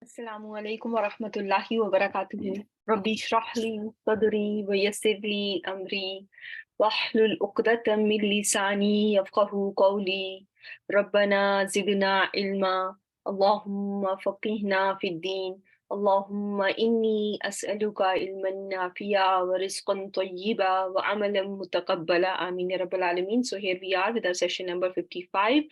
Assalamu alaikum wa rahmatullahi wa barakatuhu. Rabbi shrah li sadri wa yassir li amri wahlul uqdatam min lisani yafqahu qawli. Rabbana zidna ilma. Allahumma faqihna fid din. Allahumma inni as'aluka ilman nafi'a wa rizqan tayyiba wa amalan mutaqabbala. Ameen ya Rabbal Alameen. So here we are with our session number 55.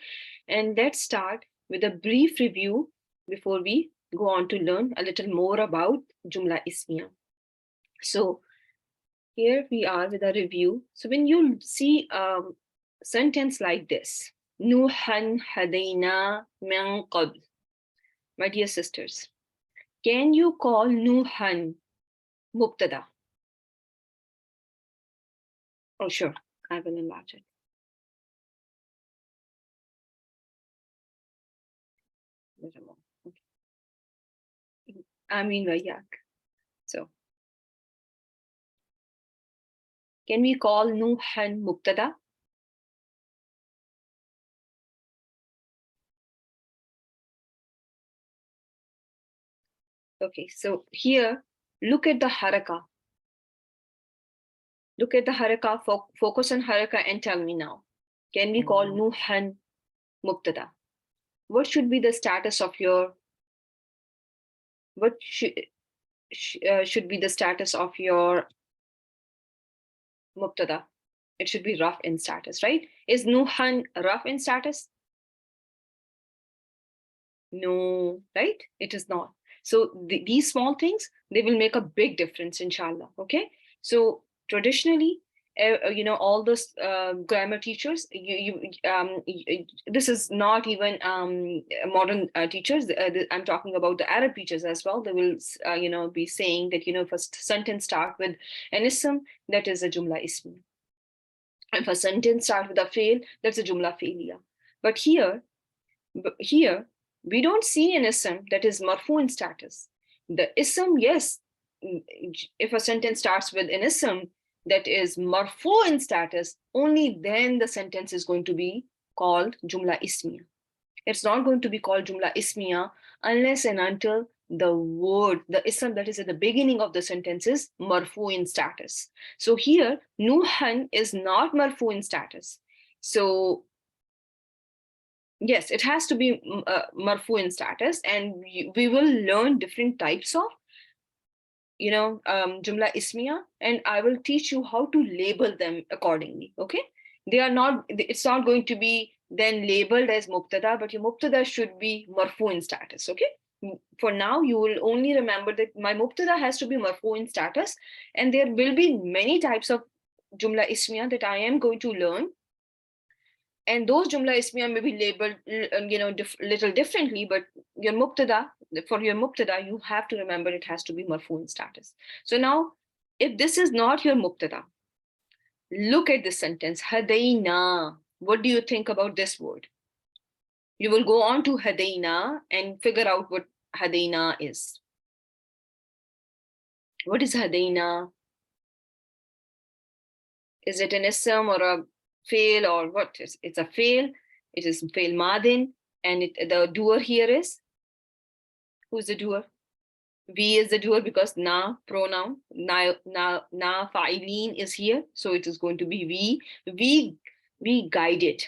And let's start with a brief review before we go on to learn a little more about Jumla Ismiya. So here we are with a review. So when you see a sentence like this, Nuhan Hadaina min qabl. My dear sisters, can you call Nuhan Mubtada? Oh, sure, I will enlarge it. I mean, Vayak. So, can we call Nuhan Mubtada? Okay, so here, look at the haraka. Look at the haraka, focus on haraka and tell me now. Can we call Nuhan Mubtada? What should be the status of your, what should be the status of your Mubtada? It should be rough in status, right? Is Nuhan rough in status? No, right? It is not. So these small things, they will make a big difference, inshallah. Okay. So traditionally, all those grammar teachers, this is not even modern teachers. I'm talking about the Arab teachers as well. They will, be saying that, if a sentence start with an ism, that is a jumla ismi. If a sentence start with a fail, that's a jumla failure. But here, we don't see an ism that is marfu in status. The ism, yes, if a sentence starts with an ism that is marfu in status, only then the sentence is going to be called jumla ismiya. It's not going to be called jumla ismiya unless and until the word, the ism that is at the beginning of the sentence is marfu in status. So here, Nuhan is not marfu in status. So yes, it has to be marfu in status, and we will learn different types of, jumla ismiya, and I will teach you how to label them accordingly. Okay, it's not going to be then labeled as mubtada, but your mubtada should be marfu in status. Okay, for now you will only remember that my mubtada has to be marfu in status, and there will be many types of jumla ismiya that I am going to learn. And those jumla ismiya may be labeled, little differently, but your mubtada, for your mubtada, you have to remember it has to be marfu in status. So now, if this is not your mubtada, look at this sentence, hadaina. What do you think about this word? You will go on to hadaina and figure out what hadaina is. What is hadaina? Is it an ism or a fail, or what? It's a fail. It is fail madin, and the doer here is, who's the doer? We is the doer because na pronoun, na fa'ilin is here, so it is going to be we. We guided,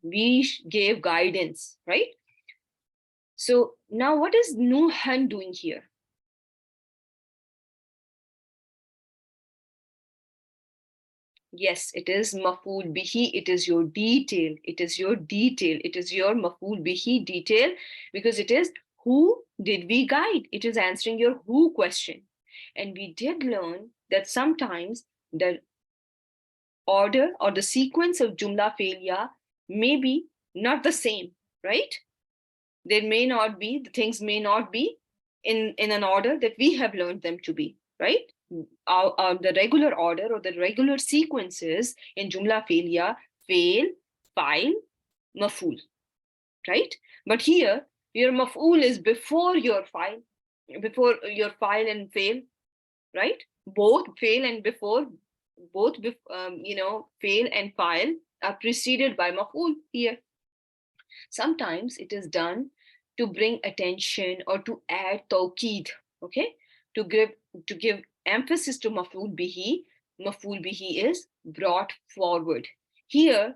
we gave guidance, right? So now what is Nuhan doing here? Yes, it is maf'ul bihi. It is your detail. It is your detail. It is your maf'ul bihi detail, because it is who did we guide? It is answering your who question. And we did learn that sometimes the order or the sequence of jumla failure may be not the same, right? There may not be, the things may not be in an order that we have learned them to be, right? The regular order or the regular sequences in jumla failure, fail, file, maf'ul, right? But here, your maf'ul is before your file and fail, right? Both fail and before, fail and file are preceded by maf'ul here. Sometimes it is done to bring attention or to add tawqeed, okay? To give emphasis to maf'ul bihi is brought forward. Here,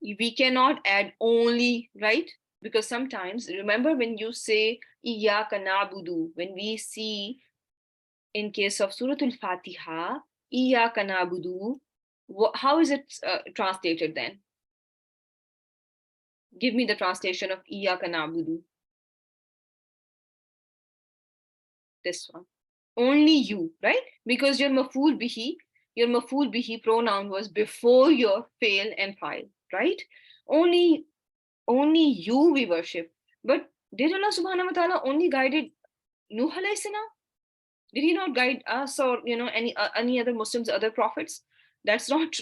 we cannot add only, right? Because sometimes, remember when you say iyyaka na'budu, when we see in case of Surah Al-Fatiha, iyyaka na'budu, how is it translated then? Give me the translation of iyyaka na'budu. This one. Only you, right? Because your maf'ul bihi pronoun was before your fail and file, right? Only you we worship. But did Allah subhanahu wa ta'ala only guided Nuh alayhi salam? Did he not guide us or any other Muslims, other prophets? That's not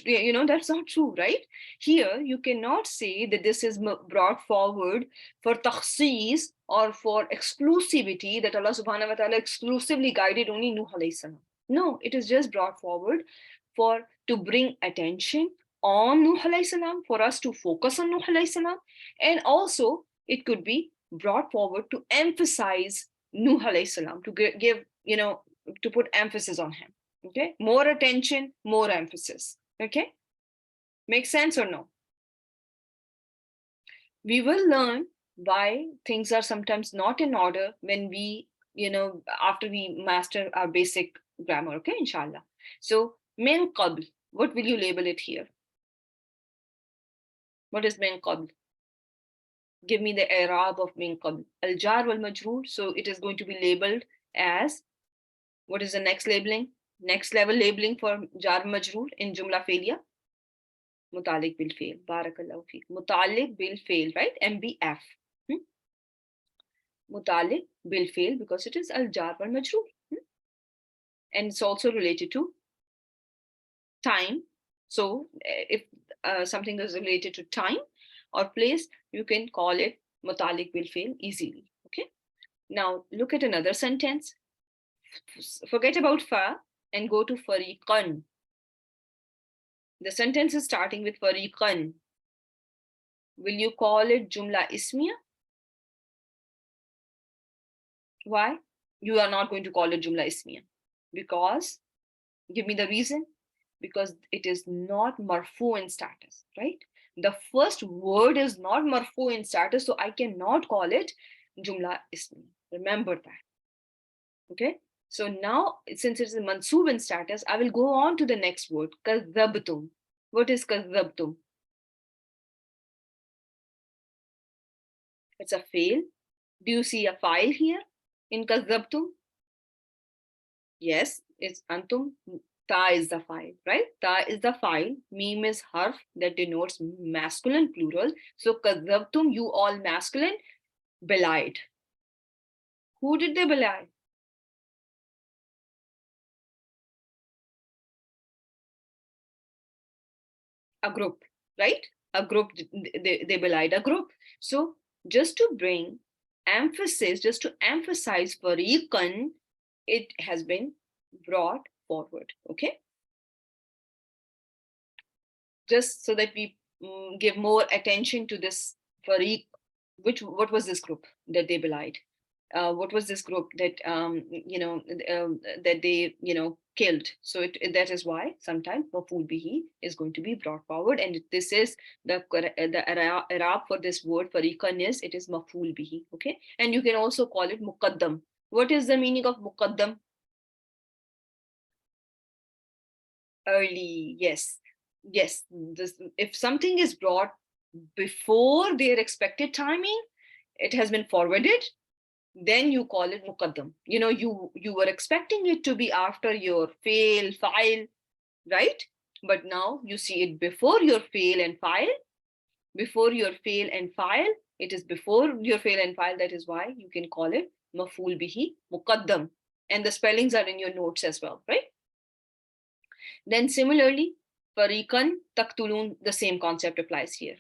that's not true, right? Here you cannot say that this is brought forward for takhsis or for exclusivity, that Allah subhanahu wa ta'ala exclusively guided only Nuh alayhi salam. No, it is just brought forward for to bring attention on Nuh alayhi salam, for us to focus on Nuh alayhi salam, and also it could be brought forward to emphasize Nuh alayhi salam, to give to put emphasis on him. Okay, more attention, more emphasis. Okay, makes sense or no? We will learn why things are sometimes not in order when we, after we master our basic grammar. Okay, inshallah. So, min qabl, what will you label it here? What is min qabl? Give me the i'rab of min qabl. Al jar wal majroor. So it is going to be labeled as, what is the next labeling? Next level labeling for jar majroor in jumla failure? Mutalik bil fail. Barakallahu feek. Mutalik bil fail, right? MBF. Mutalik bil fail, because it is al jar wal majroor. And it's also related to time. So if something is related to time or place, you can call it mutalik bil fail easily. Okay. Now look at another sentence. Forget about fa and go to fariqan. The sentence is starting with fariqan. Will you call it jumla ismiya? Why? You are not going to call it jumla ismiya. Because, give me the reason. Because it is not marfu in status, right? The first word is not marfu in status, so I cannot call it jumla ismiya. Remember that. Okay? So now, since it's a mansoob in status, I will go on to the next word, kazzabtum. What is kazzabtum? It's a fail. Do you see a file here in kazzabtum? Yes, it's antum. Ta is the file, right? Ta is the file. Mim is harf that denotes masculine plural. So kazzabtum, you all masculine, belied. Who did they belie? A group, right? A group, they belied a group. So just to bring emphasis, just to emphasize fariqan, it has been brought forward. Okay, just so that we give more attention to this fariq. What was this group that they belied? What was this group that that they killed? So that is why sometimes maf'ul bihi is going to be brought forward, and this is the i'rab for this word fariqan is, it is maf'ul bihi. Okay, and you can also call it muqaddam. What is the meaning of muqaddam? Early. Yes. If something is brought before their expected timing, it has been forwarded, then you call it muqaddam. You were expecting it to be after your fail file, right? But now you see it before your fail and file. Before your fail and file, it is before your fail and file. That is why you can call it maf'ul bihi muqaddam, and the spellings are in your notes as well, right? Then similarly, fariqan taqtulun, the same concept applies here.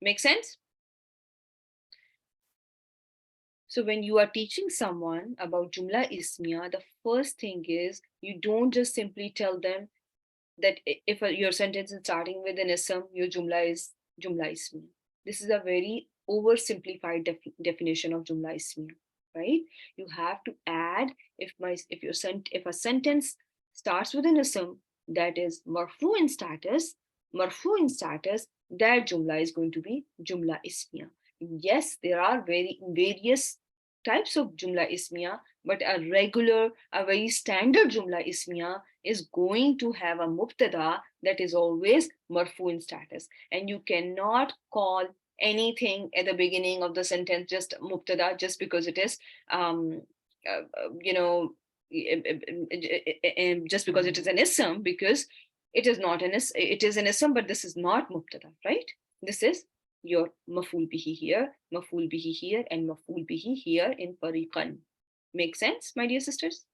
Make sense? So when you are teaching someone about Jumla Ismiya, the first thing is you don't just simply tell them that if your sentence is starting with an ism, your Jumla is Jumla Ismiya. This is a very oversimplified definition of Jumla Ismiya, right? You have to add, if a sentence starts with an ism that is marfu in status, that Jumla is going to be Jumla Ismiya. Yes, there are various types of Jumla Ismiya, but a very standard Jumla Ismiya is going to have a mubtada that is always marfu in status, and you cannot call anything at the beginning of the sentence just mubtada just because it is you know just because it is an ism, because it is not it is an ism, but this is not mubtada, right? This is your maful bihi here and maful bihi here in fariqan. Make sense, my dear sisters?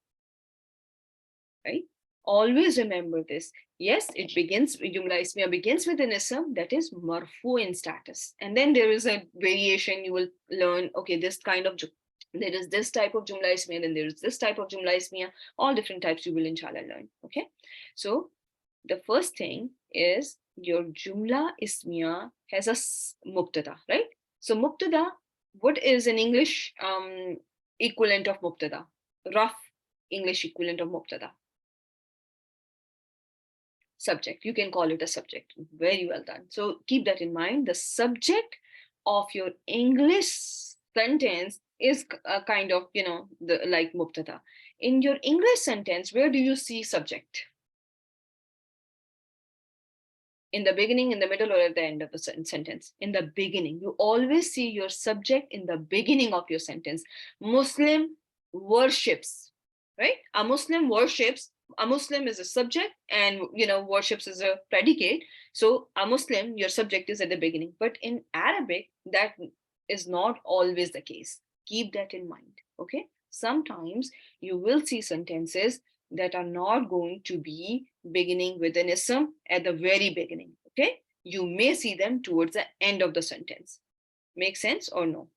Right? Always remember this. Yes, Jumla Ismiya begins with an ism that is marfu in status. And then there is a variation. You will learn, okay, there is this type of Jumla Ismiya, then there is this type of Jumla Ismiya. All different types you will inshallah learn. Okay. So the first thing is your Jumla Ismiya has a mubtada, right? So mubtada, what is an English equivalent of mubtada? Rough English equivalent of mubtada? Subject. You can call it a subject. Very well done. So keep that in mind. The subject of your English sentence is a kind of, like mubtada. In your English sentence, where do you see subject? In the beginning, in the middle, or at the end of the sentence? In the beginning. You always see your subject in the beginning of your sentence. Muslim worships, right? A Muslim worships. A Muslim is a subject, and worships is a predicate. So a Muslim, your subject is at the beginning. But in Arabic, that is not always the case. Keep that in mind. Okay. Sometimes you will see sentences that are not going to be beginning with an ism at the very beginning. Okay. You may see them towards the end of the sentence. Make sense or no?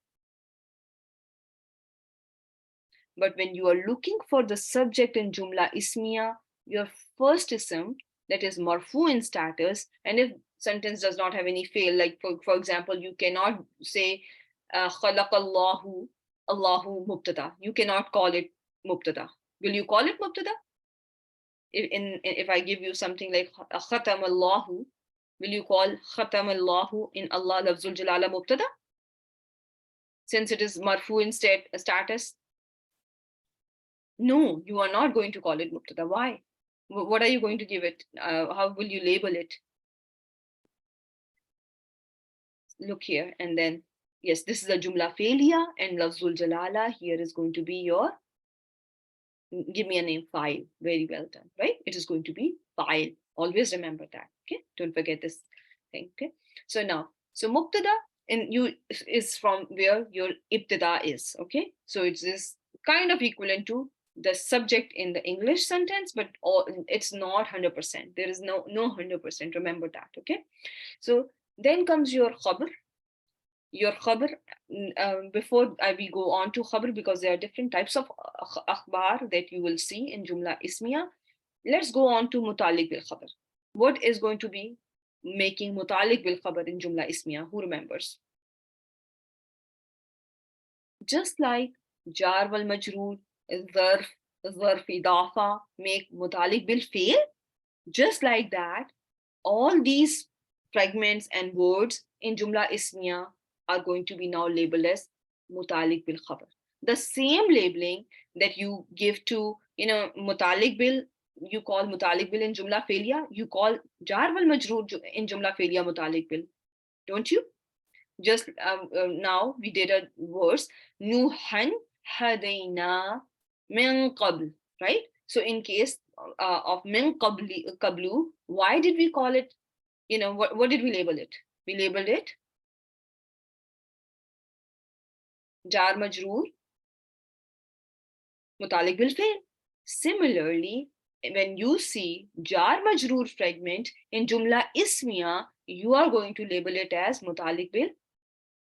But when you are looking for the subject in Jumla Ismiya, your first ism that is marfu in status, and if sentence does not have any fail, like for example, you cannot say khalaqallahu Allahu mubtada. You cannot call it mubtada. Will you call it mubtada? If I give you something like khatam Allahu, will you call khatam Allahu in Allah lafzul jalala mubtada? Since it is marfu in status? No, you are not going to call it mubtada. Why? What are you going to give it? How will you label it? Look here, and then, yes, this is a jumla failure, and lafzul jalala here is going to be your, give me a name, file. Very well done, right? It is going to be file. Always remember that, okay? Don't forget this thing, okay? So now, mubtada is from where your ibtida is, okay? So it's this kind of equivalent to the subject in the English sentence, but it's not 100%. There is no 100%. Remember that, okay? So then comes your khabar. Your khabar, before we go on to khabar, because there are different types of akhbar that you will see in Jumla Ismiya, let's go on to mutalik bil khabar. What is going to be making mutalik bil khabar in Jumla Ismiya? Who remembers? Just like jar wal majroor, zarf idafa make mutalik bil fail, just like that, all these fragments and words in Jumla Ismiya are going to be now labeled as mutalik bil khabar. The same labeling that you give to, mutalik bil, you call mutalik bil in Jumla Failya, you call jar wal majroor in Jumla Failya mutalik bil, don't you? Just now we did a verse, Nuhan hadayna min qabl, right? So in case of min qablu, why did we call it, what did we label it? We labeled it jar majroor mutalik bil fail. Similarly, when you see jar majroor fragment in Jumla Ismiya, you are going to label it as mutalik bil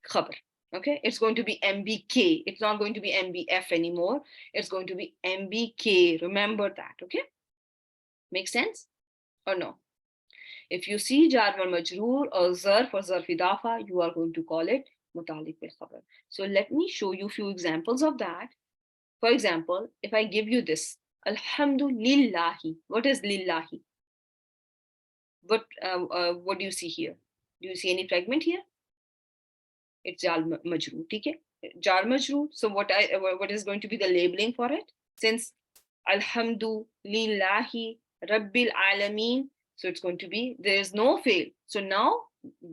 khabar. Okay, it's going to be MBK. It's not going to be MBF anymore. It's going to be MBK. Remember that. Okay, make sense or no? If you see jar wal majroor or zarf idafa, you are going to call it mutalik bil khabar. So let me show you few examples of that. For example, if I give you this, Alhamdulillahi. What is lillahi? What do you see here? Do you see any fragment here? It's jar majroor, okay? Jar majroor. So what is going to be the labeling for it? Since Alhamdulillahi Rabbil Alameen, so it's going to be there is no fail. So now,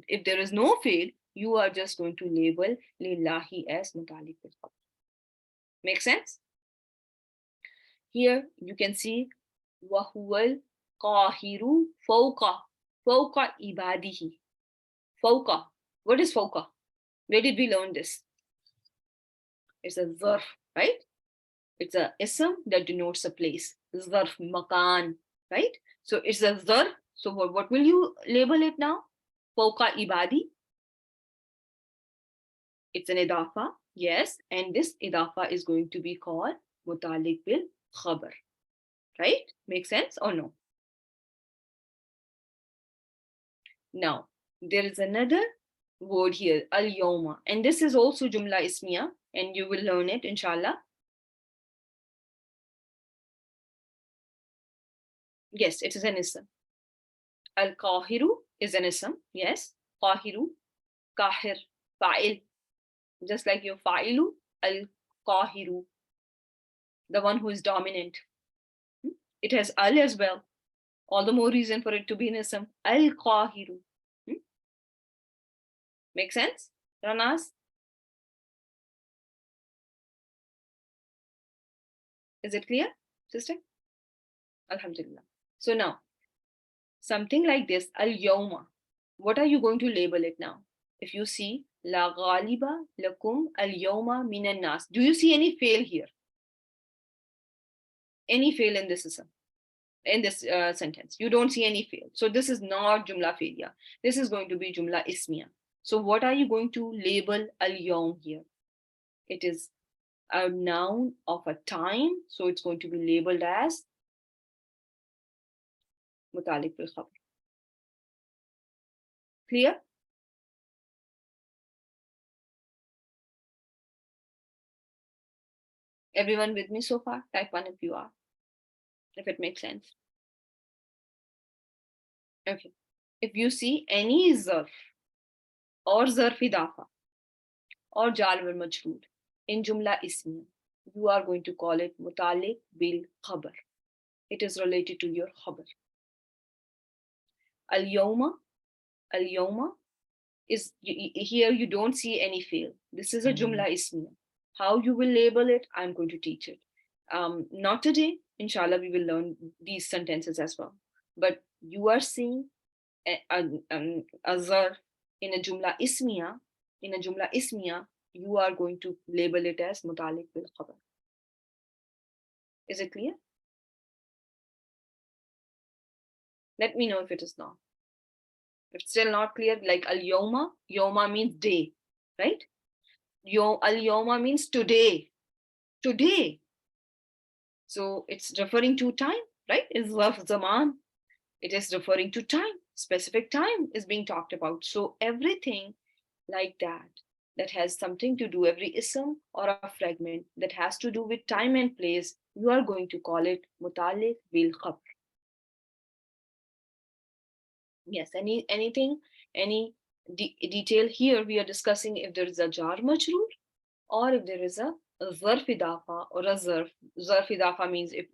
if there is no fail, you are just going to label lillahi as mutalik bil khabar. Make sense? Here you can see wahuwal qahiru fawqa ibadihi. Fawqa. What is fawqa? Where did we learn this? It's a zarf, right? It's a ism that denotes a place. Zarf, makan, right? So it's a zarf. So what will you label it now? Fawqa ibadi. It's an idafa, yes. And this idafa is going to be called mutalik bil khabar, right? Make sense or no? Now, there is another word here, al-yawma. And this is also jumla ismiya, and you will learn it, inshallah. Yes, it is an ism. Al-qahiru is an ism, yes. Qahiru, kahir, fa'il. Just like your fa'ilu, al-qahiru, the one who is dominant. It has al as well. All the more reason for it to be an ism. Al-qahiru. Make sense, Ranas? Is it clear, sister? Alhamdulillah. So now, something like this, al-yawma. What are you going to label it now? If you see, la ghaliba lakum al-yawma minan nas. Do you see any fail here? Any fail in this ism? In this sentence? You don't see any fail. So this is not jumla failure. This is going to be jumla ismiya. So what are you going to label al-yawm here? It is a noun of a time. So it's going to be labeled as mutalik bil khabar. Clear? Everyone with me so far? Type 1 if you are, if it makes sense. Okay. If you see any zarf or zarf idafa or jar wal majroor in jumla ismiya, you are going to call it mutalik bil khabar. It is related to your khabar. Al-yawma is here. You don't see any fail. This is a jumla ismiya. How you will label it, I'm going to teach it. Not today. Inshallah, we will learn these sentences as well. But you are seeing a zarf in a jumla ismiya. In a jumla ismiya, you are going to label it as mutalik bil khabar. Is it clear? Let me know if it is not. If it's still not clear, like al-yawma, yawma means day, right? Al-yawma means today. Today. So it's referring to time, right? It's zarf zaman. It is referring to time. Specific time is being talked about. So everything like that has something to do, every ism or a fragment that has to do with time and place, you are going to call it mutalik bil khabar. Yes, anything, any detail here we are discussing if there is a jar majroor or if there is a zarf idafa or a zarf. Zarf idafa means if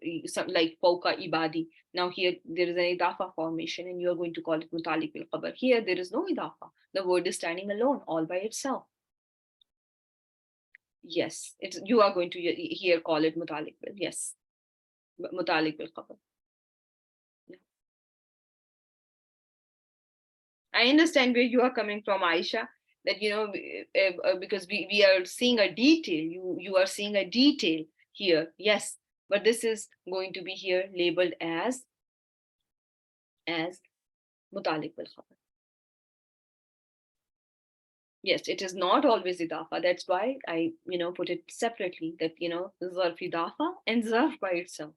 like fawqa ibadi. Now here there is an idafa formation and you are going to call it mutalik bil khabar. Here there is no idafa. The word is standing alone all by itself. Yes, you are going to here call it mutalik bil. Yes, mutalik bil khabar. I understand where you are coming from, Aisha, that, because we are seeing a detail, you are seeing a detail here. Yes, but this is going to be here labeled as mutalik bil khabar. Yes, it is not always idafa. That's why I, put it separately that, zarf idafa and zarf by itself.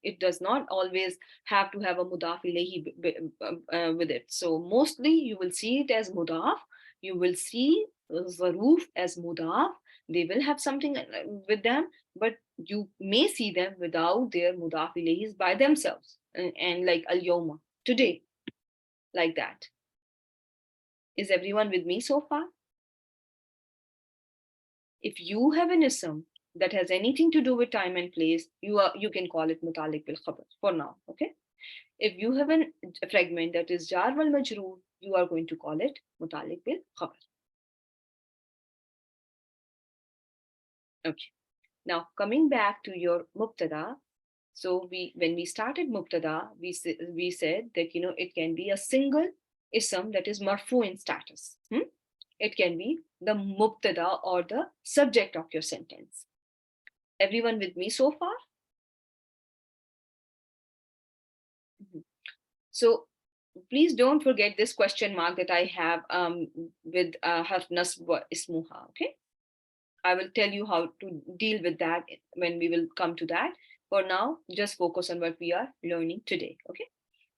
It does not always have to have a mudaf ilayhi with it. So mostly you will see it as mudaf. You will see zaroof as mudaf, they will have something with them, but you may see them without their mudaf ilayhis by themselves. And like al-yawma, today, like that. Is everyone with me so far? If you have an ism that has anything to do with time and place, you can call it mutalik bil khabar for now. Okay. If you have a fragment that is jar wal majroor, you are going to call it mutalik bil khabar. Okay. Now coming back to your mubtada. So when we started mubtada, we said that it can be a single ism that is marfu in status. It can be the mubtada or the subject of your sentence. Everyone with me so far? So please don't forget this question mark that I have with harf nasb wa ismuha. Okay, I will tell you how to deal with that when we will come to that. For now, just focus on what we are learning today. Okay,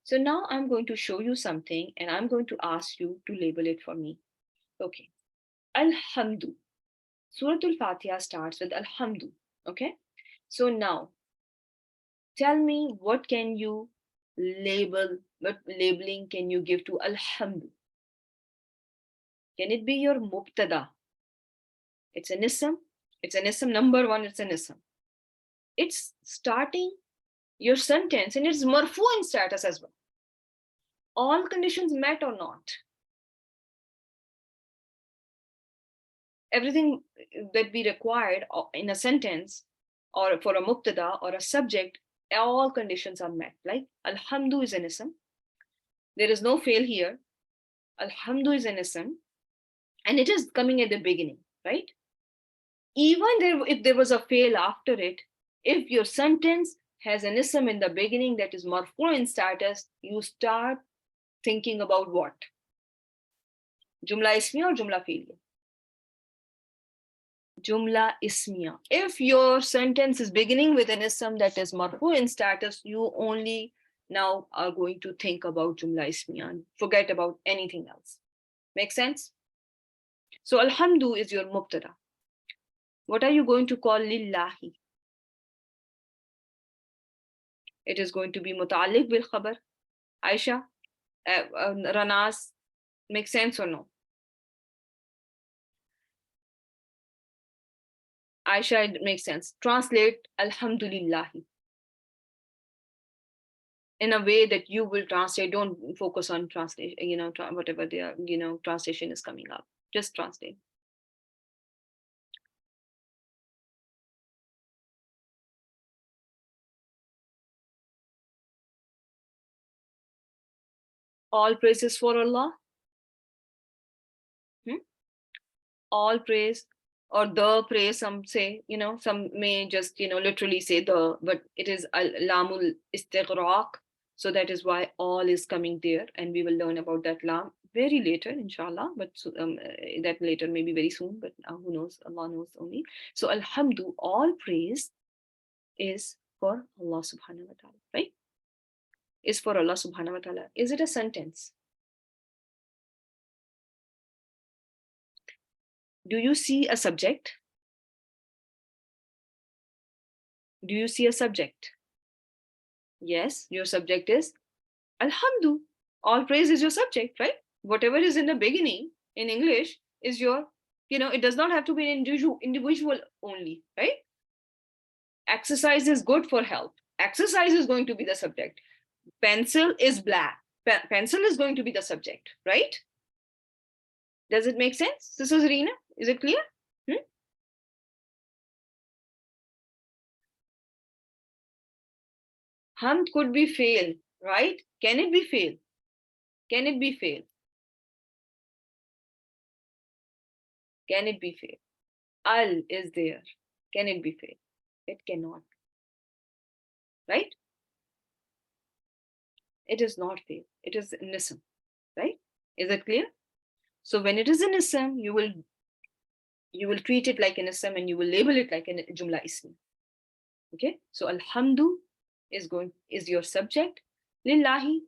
so now I'm going to show you something and I'm going to ask you to label it for me. Okay, Alhamdu. Suratul Fatiha starts with Alhamdu. Okay, so now tell me, what can you label, what labeling can you give to Alhamdu? Can it be your mubtada? It's an ism. It's an ism. Number one, it's an ism. It's starting your sentence and it's marfu in status as well. All conditions met or not. Everything that we required in a sentence or for a mubtada or a subject, all conditions are met. Like Alhamdu is an ism. There is no fail here. Alhamdu is an ism. And it is coming at the beginning, right? Even if there was a fail after it, if your sentence has an ism in the beginning that is marfu in status, you start thinking about what? Jumla ismiya or jumla fi'liya? Jumla ismiya. If your sentence is beginning with an ism that is marfu in status, you only now are going to think about jumla ismiya and forget about anything else. Make sense? So Alhamdu is your mubtada. What are you going to call lillahi? It is going to be muta'alliq bil khabar. Aisha, Ranas, make sense or no? Aisha, it makes sense. Translate Alhamdulillahi in a way that you will translate. Don't focus on translation, whatever the translation is coming up. Just translate. All praises for Allah. All praise or the praise, some say, some may just, literally say the, but it is lamul istighraq. So that is why all is coming there. And we will learn about that lam very later, inshallah. But that later, maybe very soon, but who knows? Allah knows only. So alhamdu, all praise is for Allah subhanahu wa ta'ala, right? Is for Allah subhanahu wa ta'ala. Is it a sentence? Do you see a subject? Do you see a subject? Yes, your subject is Alhamdu. All praise is your subject, right? Whatever is in the beginning in English is your, it does not have to be an individual only, right? Exercise is good for health. Exercise is going to be the subject. Pencil is black. Pencil is going to be the subject, right? Does it make sense? This is Reena. Is it clear? Hamd could be fail, right? Can it be fail? Can it be fail? Can it be fail? Al is there. Can it be fail? It cannot. Right? It is not fail. It is an ism, right? Is it clear? So when it is an ism, you will treat it like an ism and you will label it like a jumla ismi. Okay? So alhamdu is your subject. Lillahi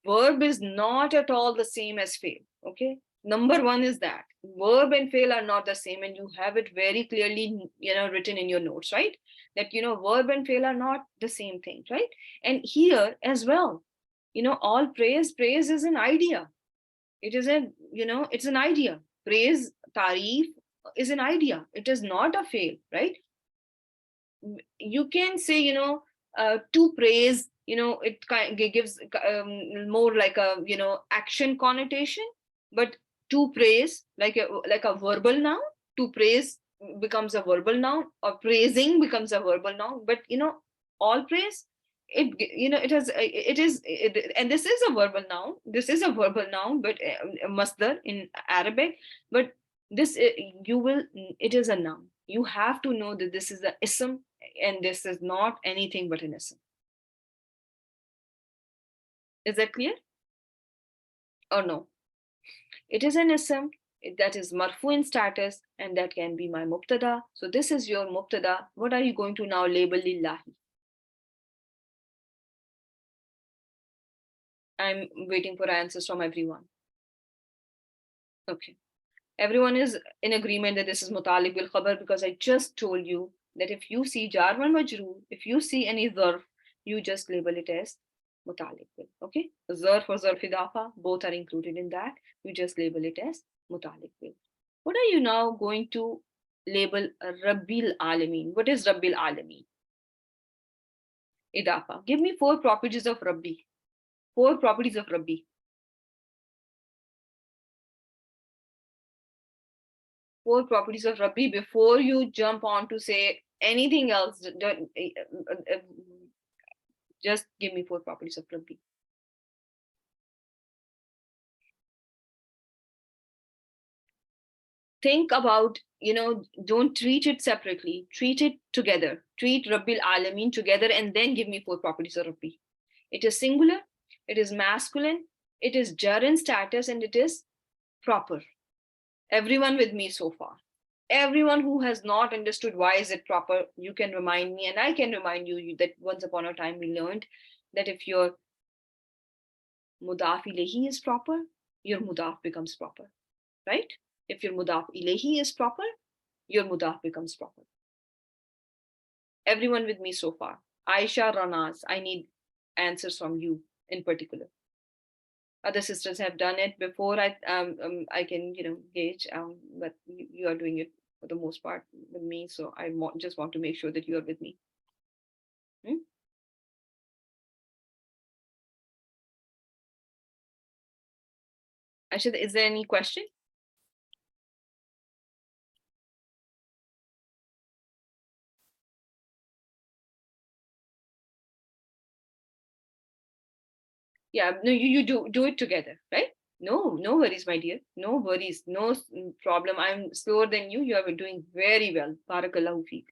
verb is not at all the same as fail. Okay, number one is that verb and fail are not the same, and you have it very clearly, written in your notes, right? That verb and fail are not the same thing, right? And here as well, all praise is an idea. It is it's an idea. Praise, tarif is an idea. It is not a fail, right? You can say, to praise, it gives more like a, action connotation. But to praise, like a verbal noun, to praise becomes a verbal noun, or praising becomes a verbal noun. But all praise, it has and this is a verbal noun. This is a verbal noun, but masdar in Arabic. But this you will it is a noun. You have to know that this is the ism, and this is not anything but an ism. Is that clear or no? It is an ism that is marfu in status, and that can be my mubtada. So this is your mubtada. What are you going to now label lillahi? I'm waiting for answers from everyone. Okay. Everyone is in agreement that this is mutaliq bil khabar, because I just told you that if you see jar wal majroor, if you see any zarf, you just label it as mutaliq bil. Okay, zarf or zarf idafa, both are included in that. You just label it as mutaliq bil. What are you now going to label Rabbil Alameen? What is Rabbil Alameen? Idafa. Give me 4 properties of Rabbi. 4 properties of Rabbi. 4 properties of Rabbi before you jump on to say anything else. Just give me 4 properties of Rabbi. Think about, don't treat it separately. Treat it together. Treat Rabbil Alameen together, and then give me 4 properties of Rabbi. It is singular, it is masculine, it is jar in status, and it is proper. Everyone with me so far? Everyone who has not understood why is it proper, you can remind me, and I can remind you that once upon a time we learned that if your mudaf ilayhi is proper, your mudaf becomes proper, right? If your mudaf ilayhi is proper, your mudaf becomes proper. Everyone with me so far? Aisha, Ranaz, I need answers from you in particular. Other sisters have done it before. I can gauge, but you are doing it for the most part with me, so I just want to make sure that you are with me. Aisha, is there any question? Yeah, no, you do it together, right? No worries, my dear. No worries, no problem. I'm slower than you. You are doing very well. Barakallahu feek.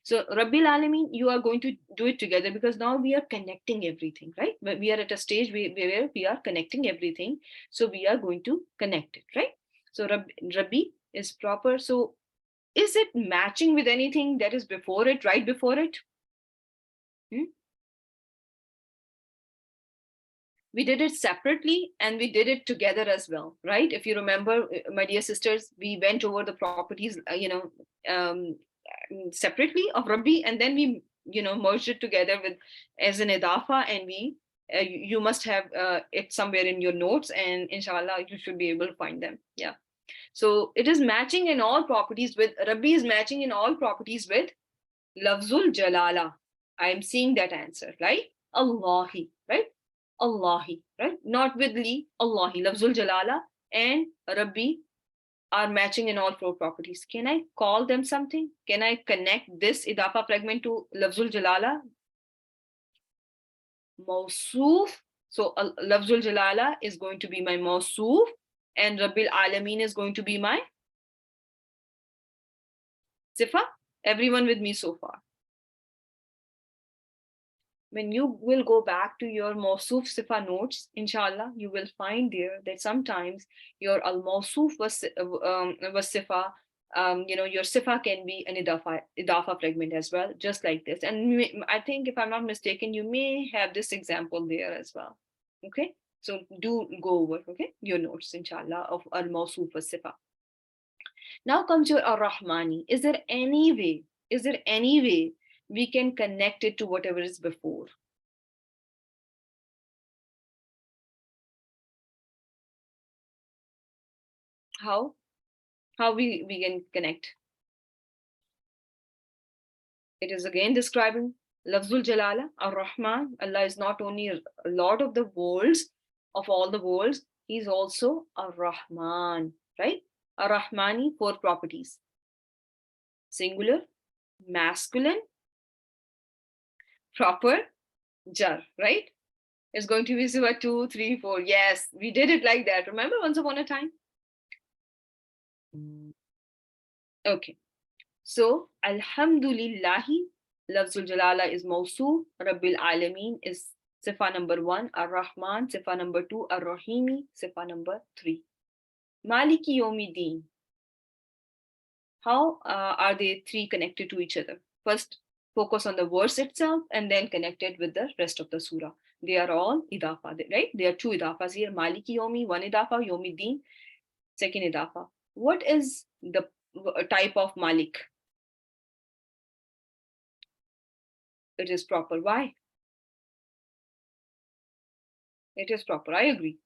So, Rabbil Alameen, you are going to do it together, because now we are connecting everything, right? We are at a stage where we are connecting everything. So, we are going to connect it, right? So, Rabbi is proper. So, is it matching with anything that is before it, right before it? We did it separately and we did it together as well, right? If you remember, my dear sisters, we went over the properties, separately of Rabbi, and then we, merged it together with as an idafa, and we, you must have it somewhere in your notes, and inshallah, you should be able to find them. Yeah. So it is matching in all properties with, Rabbi is matching in all properties with Lafzul Jalala. I am seeing that answer, right? Allahi, right? Allahi, right? Not with li, Allahi. Lafzul Jalala and Rabbi are matching in all 4 properties. Can I call them something? Can I connect this idafa fragment to Lafzul Jalala? Mawsoof. So Lafzul Jalala is going to be my Mawsoof, and Rabbil Alameen is going to be my Sifa. Everyone with me so far? When you will go back to your Mawsoof Sifa notes, inshallah, you will find there that sometimes your Al Mawsoof was Sifa, your Sifa can be an idafa fragment as well, just like this. And I think, if I'm not mistaken, you may have this example there as well. Okay. So do go over, okay, your notes, inshallah, of al-mawsuf was-sifa. Now comes your ar-Rahmani. Is there any way we can connect it to whatever is before? How? How we can connect? It is again describing Lafzul Jalala, Ar-Rahman. Allah is not only a Lord of the worlds, of all the worlds, He is also Ar-Rahman, right? Ar-Rahmani, four properties: singular, masculine, proper, jar, right? It's going to be Siva 2, 3, 4. Yes, we did it like that. Remember once upon a time? Okay. So, Alhamdulillahi, Lafzul Jalala is Mawsuf, Rabbil Alameen is Sifa number 1, Ar-Rahman, Sifa number 2, Ar-Rahimi, Sifa number 3. Maliki Yawmiddin. How are they three connected to each other? First, focus on the verse itself and then connect it with the rest of the surah. They are all idafa, right? There are two idafas here. Maliki Yomi, one idafa, Yawmiddin, second idafa. What is the type of Malik? It is proper. Why? It is proper. I agree.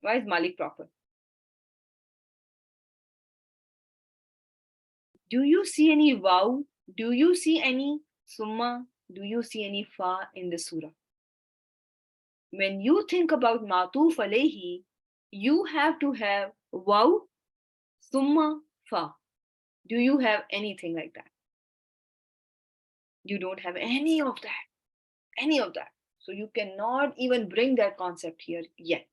Why is Malik proper? Do you see any wow? Do you see any summa? Do you see any fa in the surah? When you think about matuf alayhi, you have to have wow, summa, fa. Do you have anything like that? You don't have any of that. Any of that. So you cannot even bring that concept here yet.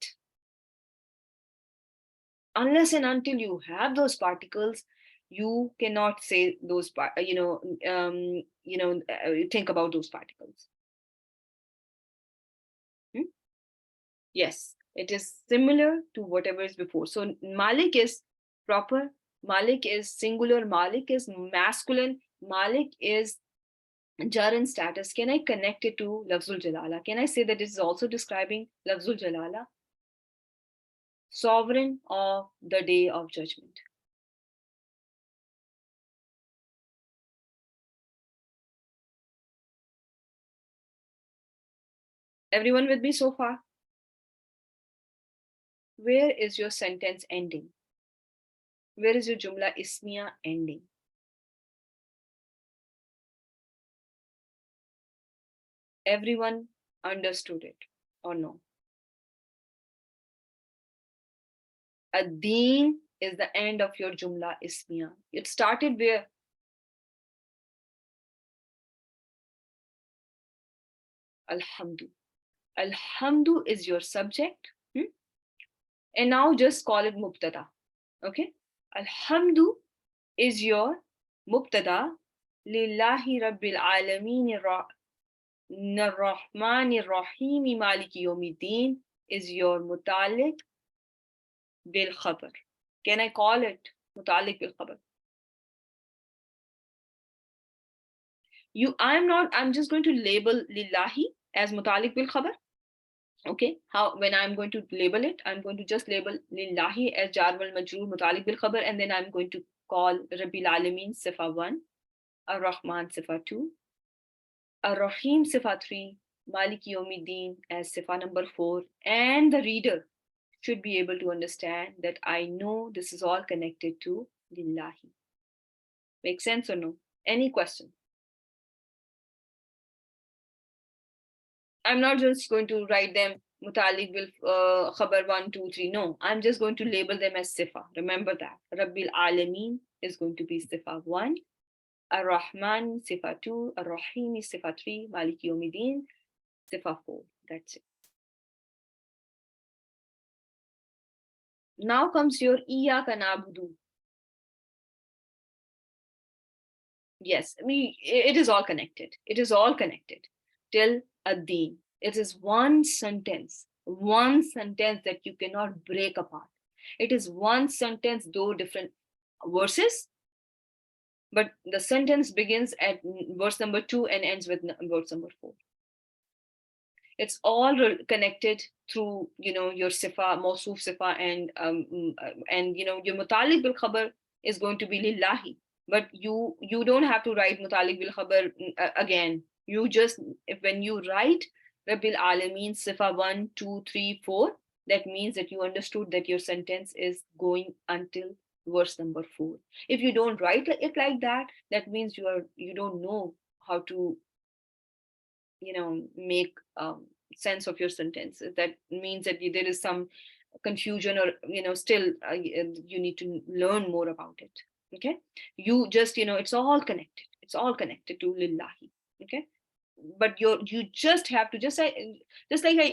Unless and until you have those particles, you cannot say those think about those particles. Yes, it is similar to whatever is before. So Malik is proper, Malik is singular, Malik is masculine, Malik is jar and status. Can I connect it to Lafzul Jalala? Can I say that it is also describing Lafzul Jalala? Sovereign of the day of judgment. Everyone with me so far? Where is your sentence ending? Where is your Jumla Ismiya ending? Everyone understood it or no? Ad-Deen is the end of your Jumla Ismiya. It started where? Alhamdu. Alhamdu is your subject. And now just call it Mubtada. Okay? Alhamdu is your Mubtada. Lillahi Rabbil Alameen Ar-Rahman Ar-Rahim Maliki Yawmiddin is your Mutalik bil Khabar. Can I call it Mutalik bil Khabar? I'm just going to label Lillahi as Mutalik bil Khabar. Okay, how when I'm going to label it, I'm going to just label Lillahi as Jar wal Majroor Mutalik bil Khabar, and then I'm going to call Rabbil Alameen Sifa 1, Ar-Rahman Sifa 2, Ar-Rahim Sifa 3, Maliki Yawmiddin as Sifa number 4, and the reader should be able to understand that I know this is all connected to Lillahi. Make sense or no? Any question? I'm not just going to write them Mutalik bil Khabar 1, 2, 3. No, I'm just going to label them as Sifa. Remember that. Rabbil Alameen is going to be Sifa 1, Ar-Rahman Sifa 2, Ar-Rahim Sifa 3, Maliki Yawmiddin Sifa 4. That's it. Now comes your Iyyaka na'budu. Yes, it is all connected. It is all connected till ad-Deen. It is one sentence that you cannot break apart. It is one sentence, though different verses, but the sentence begins at verse number 2 and ends with verse number 4. It's all connected through, your sifa, mawsoof sifa, and your mutalik bil khabar is going to be lillahi. But you don't have to write mutalik bil khabar again. You just, when you write Rabbil Alameen sifa 1, 2, 3, 4, that means that you understood that your sentence is going until verse number 4. If you don't write it like that, that means you don't know how to, make sense of your sentences. That means that there is some confusion, or still you need to learn more about it. Okay, you just, it's all connected, to lillahi. Okay, but you just have to just like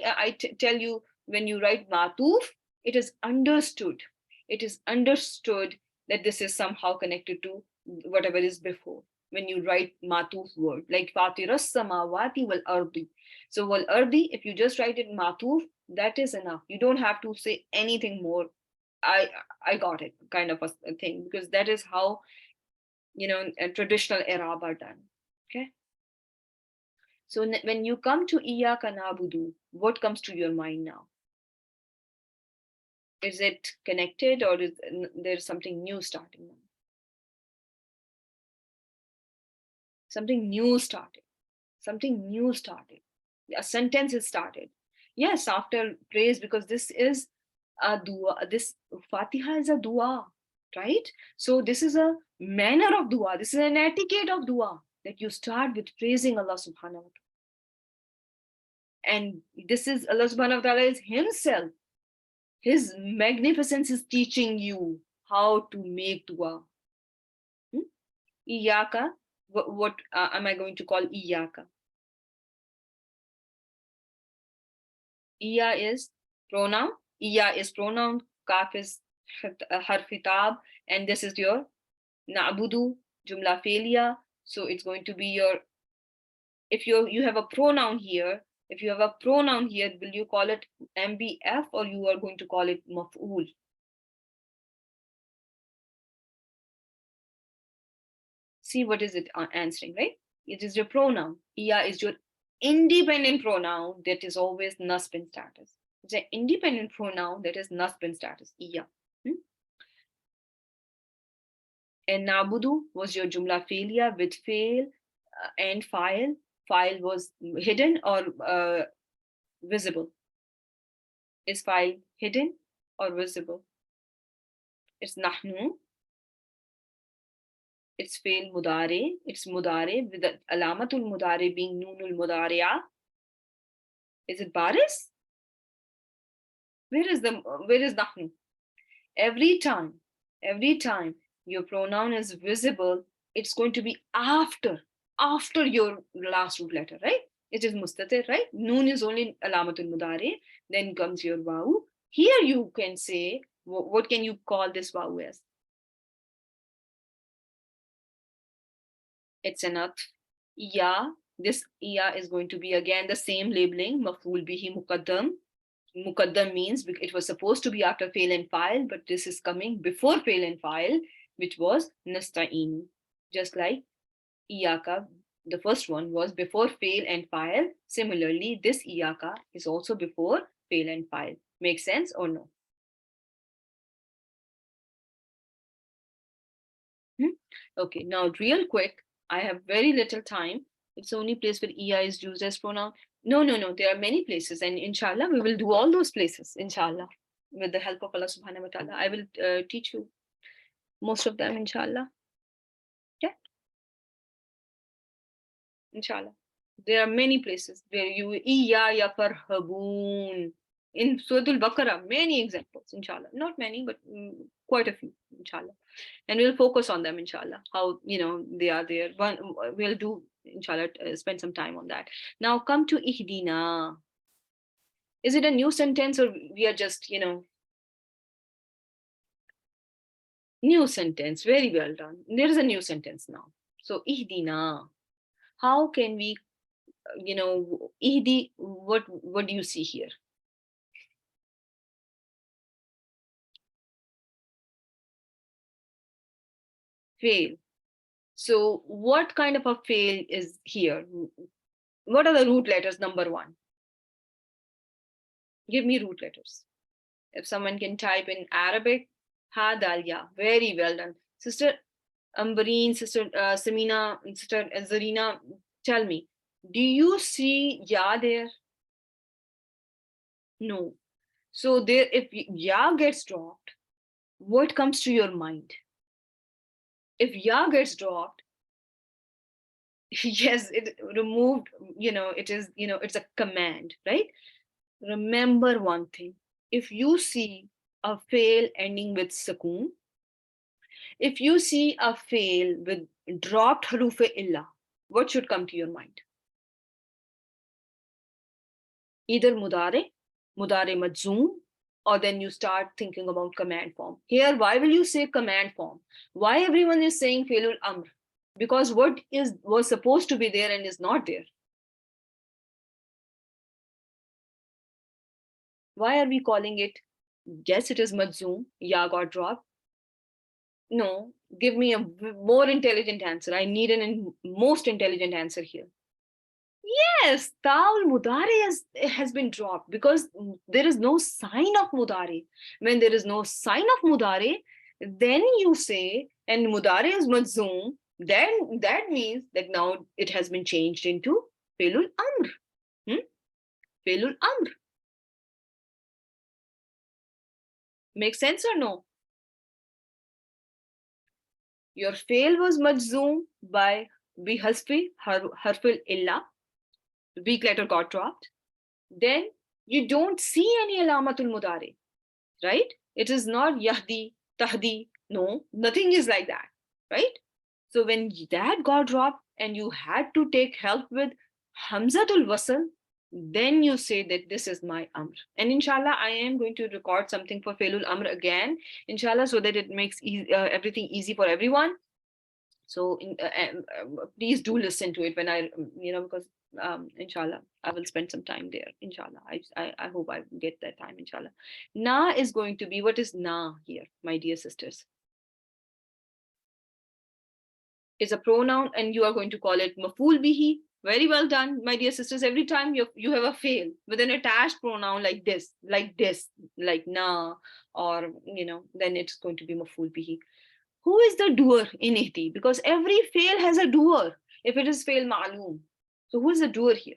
I tell you, when you write matuf, it is understood, that this is somehow connected to whatever is before. When you write matuf word like fatiras samawati wal ardi, so wal ardi, if you just write it matuf, that is enough. You don't have to say anything more. I got it, kind of a thing, because that is how, traditional Arab are done. Okay, so when you come to Iyyaka na'budu, what comes to your mind now? Is it connected, or is there something new starting now? Something new started. Something new started. A sentence is started. Yes, after praise, because this is a dua. This Fatiha is a dua, right? So this is a manner of dua. This is an etiquette of dua, that you start with praising Allah subhanahu wa ta'ala. And this is Allah subhanahu wa ta'ala is himself. His magnificence is teaching you how to make dua. Iyaka, what am I going to call Iyaka? Iya is pronoun. Iya is pronoun. Kaf is harfitab. And this is your na'budu, jumla felia. So it's going to be your, if you have a pronoun here, will you call it MBF, or you are going to call it maf'ul? See, what is it answering, right? It is your pronoun. Iya is your independent pronoun that is always nasb in status. It's an independent pronoun that is nasb in status. Iya. And nabudu was your jumla fi'liya with fail and file. File was hidden or visible. Is file hidden or visible? It's nahnu. It's fail mudare. It's mudare with the alamatul mudare being nunul mudariya. Is it baris? Where is nahnu? Every time your pronoun is visible, it's going to be after your last root letter, right? It is mustatir, right? Noon is only alamatul mudare. Then comes your wawu. Here you can say, what can you call this wawu as? It's an atf. Ya. This ya is going to be again the same labeling. Maf'ul bihi muqaddam. Muqaddam means it was supposed to be after fail and file, but this is coming before fail and file, which was nasta'in. Just like iyaka, the first one was before fail and file. Similarly, this iyaka is also before fail and file. Make sense or no? Okay, now real quick, I have very little time. It's the only place where iya is used as pronoun. No. There are many places, and inshallah, we will do all those places, inshallah. With the help of Allah subhanahu wa ta'ala, I will teach you most of them, inshallah. Yeah, inshallah. There are many places where you iya yafarhabun. In Surah Al-Baqarah, many examples, inshallah. Not many, but quite a few, inshallah. And we'll focus on them, inshallah, how, they are there. We'll do, inshallah, spend some time on that. Now come to ihdina. Is it a new sentence, or we are just, new sentence? Very well done. There is a new sentence now. So ihdina. How can we, ihdi, what do you see here? Fail. So what kind of a fail is here? What are the root letters? Number one. Give me root letters. If someone can type in Arabic, ha dal ya. Very well done. Sister Ambareen, Sister Samina, Sister Zarina, tell me, do you see ya there? No. So there, if ya gets dropped, what comes to your mind? If ya gets dropped, yes, it removed, it is, it's a command, right? Remember one thing. If you see a fail ending with sukoon, if you see a fail with dropped haruf illa, what should come to your mind? Either mudare majzoom, or then you start thinking about command form. Here, why will you say command form? Why everyone is saying failul amr? Because what was supposed to be there and is not there. Why are we calling it? Yes, it is majzoom. Ya got dropped. No, give me a more intelligent answer. I need an most intelligent answer here. Yes, Taul Mudare has been dropped because there is no sign of Mudare. When there is no sign of Mudare, then you say, and Mudare is Majzoom, then that means that now it has been changed into Felul Amr. Felul Amr. Makes sense or no? Your fail was Majzoom by Bihasfi Harfil Illa. Weak letter got dropped. Then you don't see any Alamatul Mudare, right? It is not Yahdi, Tahdi. No, nothing is like that, right? So when that got dropped and you had to take help with Hamzatul Wasl, then you say that this is my Amr. And inshallah, I am going to record something for Failul Amr again, inshallah, so that it makes everything easy for everyone. So please do listen to it when I, because inshallah, I will spend some time there. Inshallah, I hope I get that time. Inshallah, na is going to be, what is na here, my dear sisters? Is a pronoun, and you are going to call it maful bihi. Very well done, my dear sisters. Every time you have a fail with an attached pronoun like this, like na, or then it's going to be maful bihi. Who is the doer in ihti? Because every fail has a doer. If it is fail ma'loom, so who is the doer here?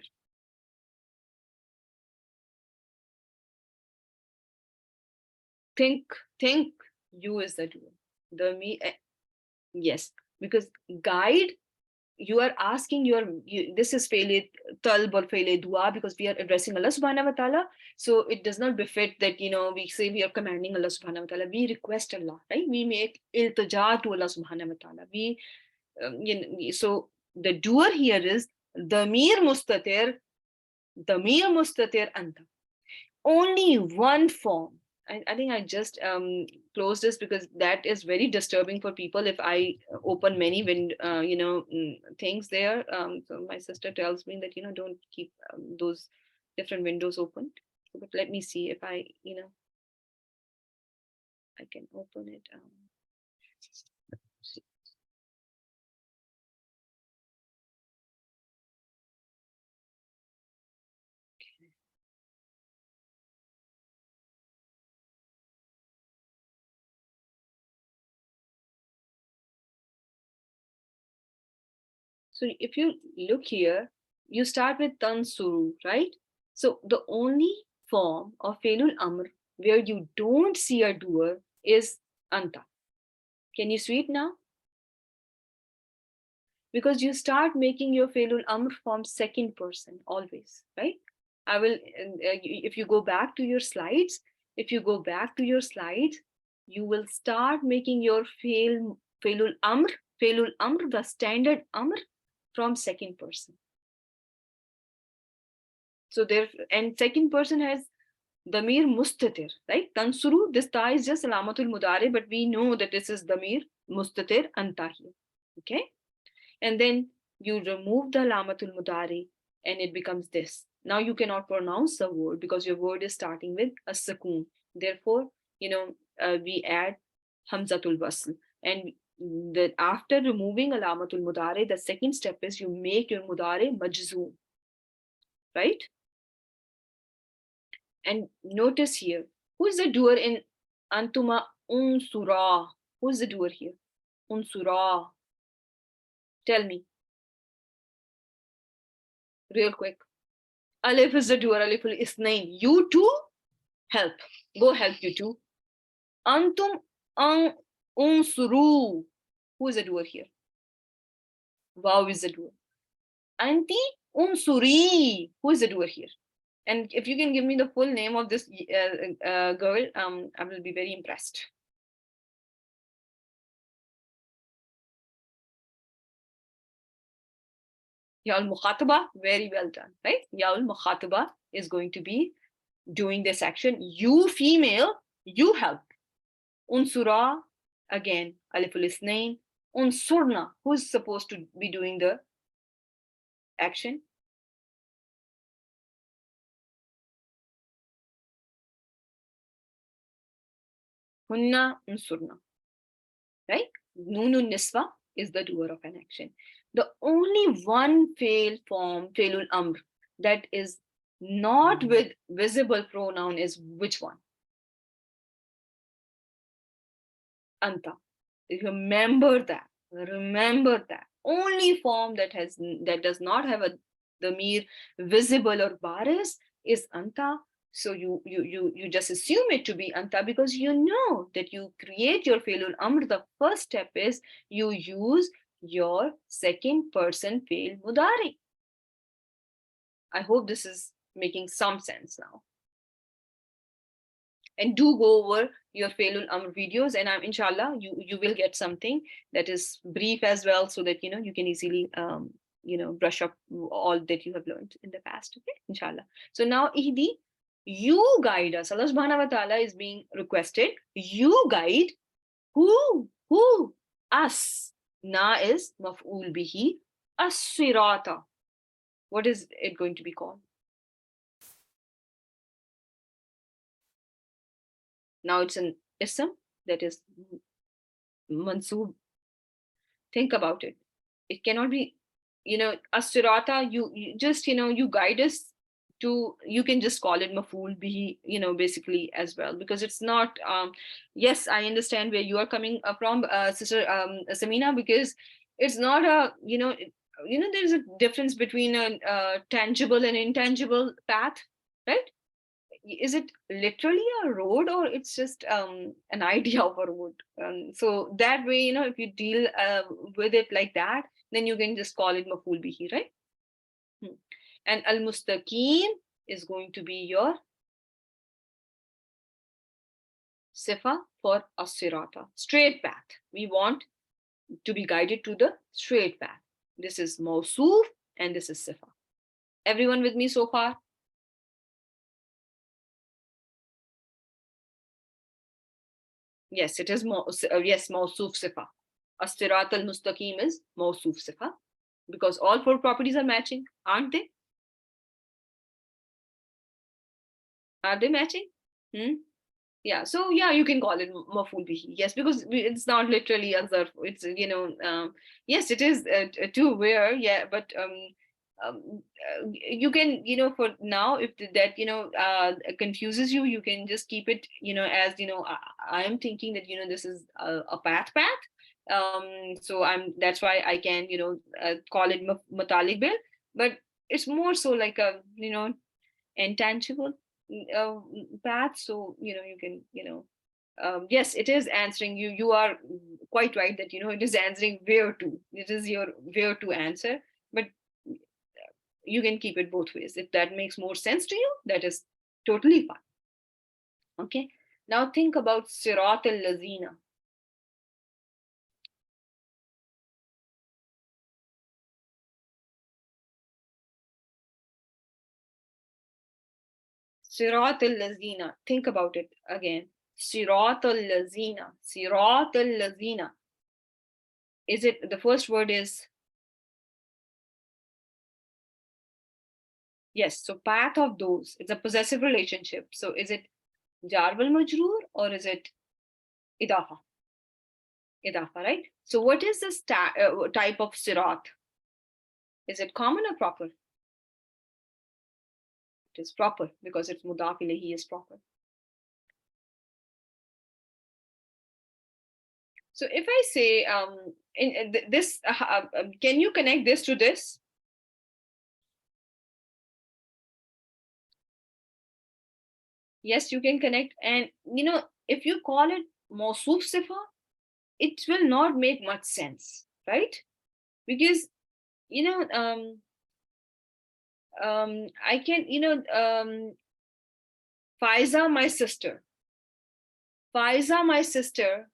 Think. You is the doer. Yes, because guide. You are asking this is fail talb or fail dua, because we are addressing Allah subhanahu wa ta'ala. So it does not befit that we say we are commanding Allah subhanahu wa ta'ala. We request Allah, right? We make iltija to Allah subhanahu wa ta'ala. So the doer here is damir mustatir anta. Only one form. I think I just close this because that is very disturbing for people if I open many things there. So my sister tells me that don't keep those different windows open. But let me see if I I can open it. So if you look here, you start with tansuru, right? So the only form of Felul Amr where you don't see a doer is anta. Can you see it now? Because you start making your Felul Amr from second person always, right? I will, if you go back to your slides, you will start making your Felul Amr, the standard Amr from second person. So there, and second person has damir mustatir, right? Tansuru, this ta is just alamatul mudare, but we know that this is damir mustatir anta here. Okay, and then you remove the alamatul mudare, and it becomes this. Now you cannot pronounce the word because your word is starting with a sakoon. Therefore, we add hamzatul wasl, and that after removing alamatul mudare, the second step is you make your mudare majzoom, right? And notice here, who is the doer in Antuma unsura? Who is the doer here? Unsura. Tell me, real quick. Alif is the doer, Alif is name. You too help. Go help you too. Antum an unsuru. Who is the doer here? Wow is the doer. Anti unsuri. Who is the doer here? And if you can give me the full name of this girl, I will be very impressed. Yaul Mukhataba, very well done, right? Yaul Mukhataba is going to be doing this action. You female, you help. Unsura, again, Aliful Isnain. Unsurna, who is supposed to be doing the action? Hunna unsurna, right? Nunun Niswa is the doer of an action. The only one fail form, failul amr, that is not with visible pronoun is which one? Anta. Remember that. Remember that. Only form that does not have a damir visible or baris is anta. So you just assume it to be anta because you know that you create your failul amr. The first step is you use your second person fail mudari. I hope this is making some sense now. And do go over your failul amr videos, and I'm inshallah you will get something that is brief as well, so that you can easily brush up all that you have learned in the past. Okay, inshallah. So now ihdi, you guide us. Allah subhanahu wa ta'ala is being requested. You guide who us. Na is maf'ul bihi. As-sirata. What is it going to be called? Now it's an ism that is mansoob. Think about it. It cannot be, as-sirata, you just, you guide us to, you can just call it maf'ul bihi, basically as well, because it's not, yes, I understand where you are coming from, Sister Samina, because it's not a, there's a difference between a tangible and intangible path, right? Is it literally a road, or it's just an idea of a road? So that way, if you deal with it like that, then you can just call it maf'ul bihi, right? And al-mustaqim is going to be your sifa for as-sirata, straight path. We want to be guided to the straight path. This is mawsoof and this is sifa. Everyone with me so far? Yes, it is yes, mawsoof sifa. As-sirat al-mustaqim is mawsoof sifa, because all four properties are matching, aren't they? Are they matching? Yeah, so yeah, you can call it maf'ul bihi. Yes, because it's not literally a zarf. It's yes, it is to where, yeah, but you can, for now, if that confuses you, you can just keep it, as I am thinking that this is a path. So that's why I can call it matalik bil, but it's more so like a intangible path. So you can yes, it is answering you. You are quite right that it is answering where to. It is your where to answer, but you can keep it both ways. If that makes more sense to you, that is totally fine. Okay. Now think about sirat al-lazina. Sirat al-lazina. Think about it again. Sirat al-lazina. Sirat al-lazina. Is it the first word is yes, so path of those. It's a possessive relationship. So is it jar wal majroor or is it idafa? Idafa, right? So what is this type of sirat? Is it common or proper? It is proper because it's mudaf ilayhi is proper. So if I say this, can you connect this to this? Yes, you can connect. And if you call it mawsuf sifa, it will not make much sense, right? Because I can Faiza, my sister. Faiza, my sister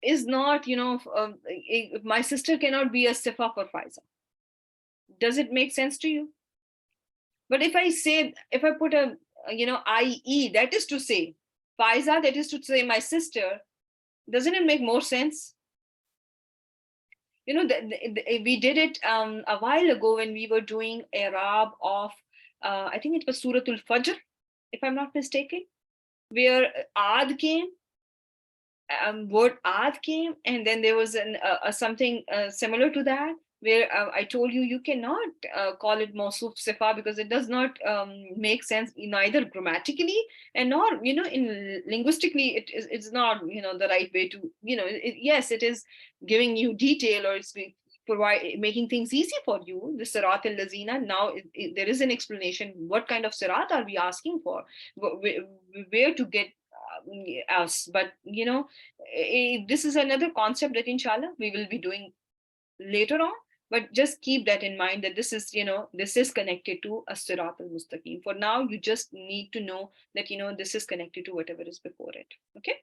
is not, my sister cannot be a sifa for Faiza. Does it make sense to you? But if I put a, IE, that is to say, Faiza, that is to say my sister, doesn't it make more sense? We did it a while ago when we were doing Arab of, I think it was Suratul Fajr, if I'm not mistaken, where Ad came, word Ad came, and then there was something similar to that, where I told you you cannot call it Mawsuf Sifa because it does not make sense neither grammatically and nor, in linguistically, it's not, the right way to, yes, it is giving you detail, or it's making things easy for you. The Sirat al-Lazina, now there is an explanation. What kind of Sirat are we asking for? Where to get us? But this is another concept that inshallah we will be doing later on, but just keep that in mind, that this is connected to as-sirat al-mustaqim. For now, you just need to know that this is connected to whatever is before it. Okay,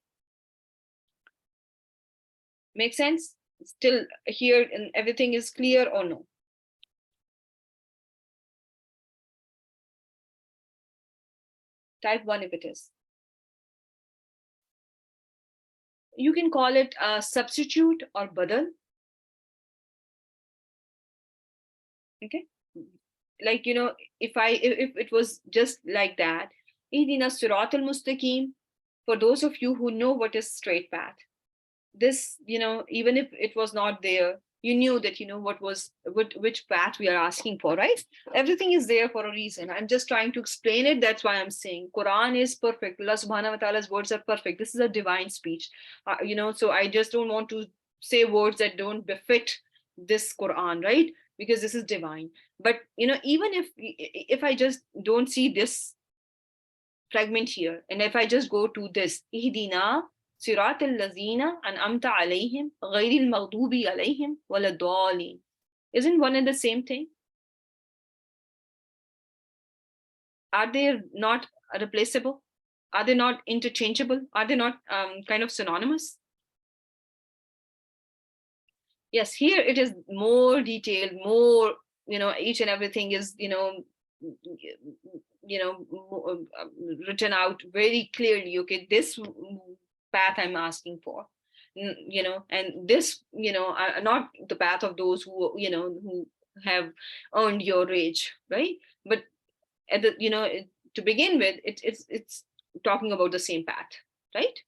make sense? Still here, and everything is clear or no? Type 1 if it is. You can call it a substitute or badal. Okay, like if it was just like that, ihdina sirat al-mustaqim, for those of you who know what is straight path, this even if it was not there, you knew that which path we are asking for, right? Everything is there for a reason. I'm just trying to explain it. That's why I'm saying Quran is perfect. Allah subhanahu wa ta'ala's words are perfect. This is a divine speech, so I just don't want to say words that don't befit this Quran, right? Because this is divine. But even if I just don't see this fragment here, and if I just go to this ihdina sirat al-lazina an'amta alayhim ghayril maghdubi alayhim waladdallin, isn't one and the same thing? Are they not replaceable? Are they not interchangeable? Are they not kind of synonymous? Yes, here it is more detailed, more, each and everything is, written out very clearly. Okay, this path I'm asking for, and this, are not the path of those who have earned your rage, right? But at the, to begin with, it's talking about the same path, right?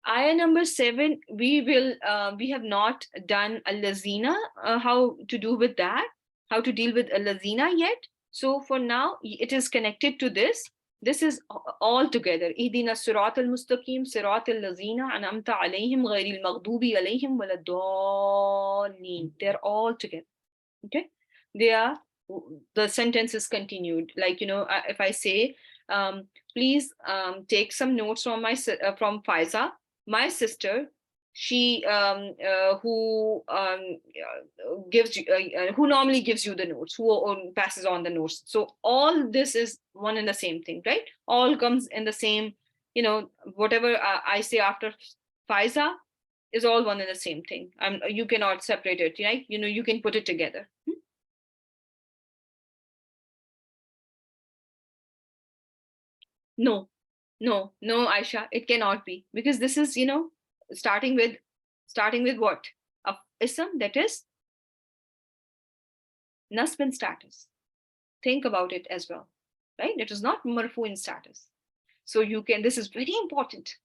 Ayah number 7, we have not done al-lazina, how to do with that, how to deal with al-lazina yet. So for now, it is connected to this. This is all together. Ihdina sirat al-mustaqim, sirat al-lazina an'amta alayhim ghayril maghdubi alayhim waladdallin. They're all together. Okay, they are, the sentence is continued. Like, if I say, please take some notes from Faiza, my sister, she who normally gives you the notes, who passes on the notes. So all this is one and the same thing, right? All comes in the same, whatever I say after Faiza is all one and the same thing. You cannot separate it, right? You can put it together. No, no, Aisha, it cannot be, because this is, starting with what? A ism that is nasb in status. Think about it as well, right? It is not marfu in status. So this is very important.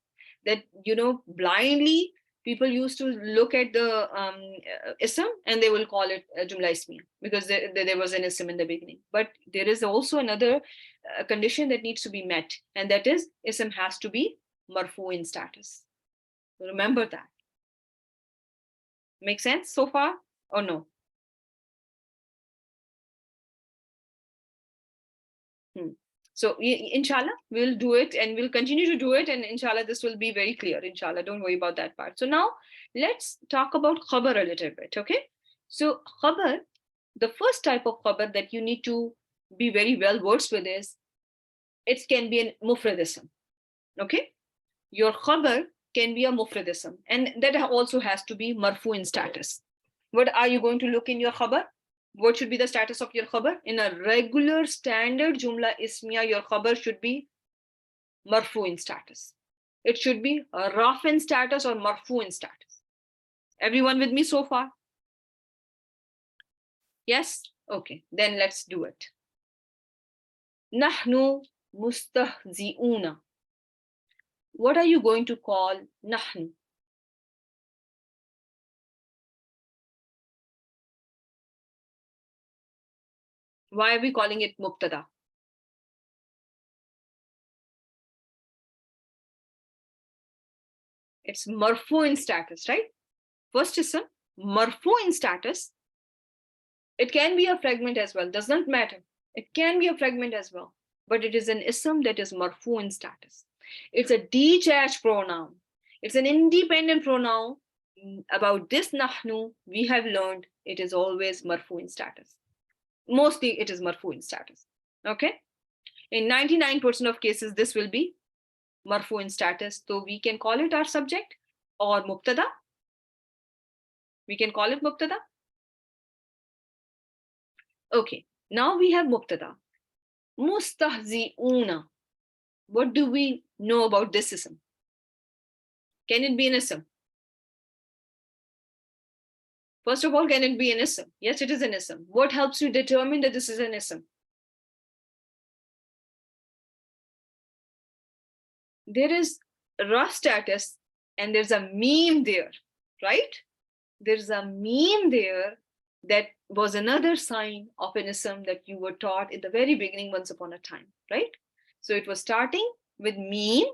that, blindly people used to look at the ism and they will call it jumla ismiya because there was an ism in the beginning. But there is also another condition that needs to be met, and that is ism has to be marfu in status. Remember that. Make sense so far or no? So inshallah, we'll do it and we'll continue to do it. And inshallah, this will be very clear. Inshallah, don't worry about that part. So now let's talk about khabar a little bit. Okay. So khabar, the first type of khabar that you need to be very well versed with is, it can be an mufradism. Okay. Your khabar can be a mufradism, and that also has to be marfu in status. What are you going to look in your khabar? What should be the status of your khabar? In a regular standard jumla ismiya, your khabar should be marfu in status. It should be a raf in status or marfu in status. Everyone with me so far? Yes? Okay, then let's do it. Nahnu mustahzi'una. What are you going to call nahnu? Why are we calling it mubtada? It's marfu in status, right? First ism, marfu in status. It can be a fragment as well, does not matter. It can be a fragment as well, but it is an ism that is marfu in status. It's a detached pronoun. It's an independent pronoun. About this nahnu, we have learned it is always marfu in status. Mostly it is marfu in status. Okay? In 99% of cases, this will be marfu in status. So we can call it our subject or mubtada. We can call it mubtada. Okay, now we have mubtada. Mustahzi'una. What do we know about this ism? Can it be an ism? First of all, can it be an ism? Yes, it is an ism. What helps you determine that this is an ism? There is ra status and there's a meme there, right? There's a meme there that was another sign of an ism that you were taught in the very beginning once upon a time, right? So it was starting with meme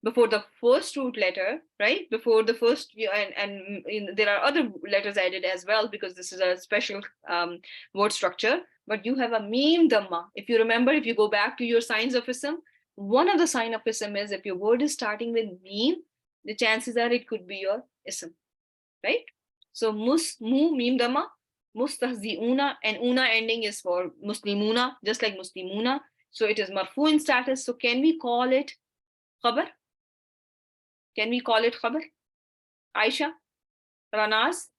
before the first root letter, right? Before the first, and there are other letters added as well because this is a special word structure, but you have a meme dhamma. If you remember, if you go back to your signs of ism, one of the sign of ism is if your word is starting with meme, the chances are it could be your ism, right? So mu, meme dhamma, mustahzi'una, and una ending is for muslimuna, just like muslimuna. So it is marfu in status. So can we call it khabar? Can we call it khabar? Aisha? Ranaz?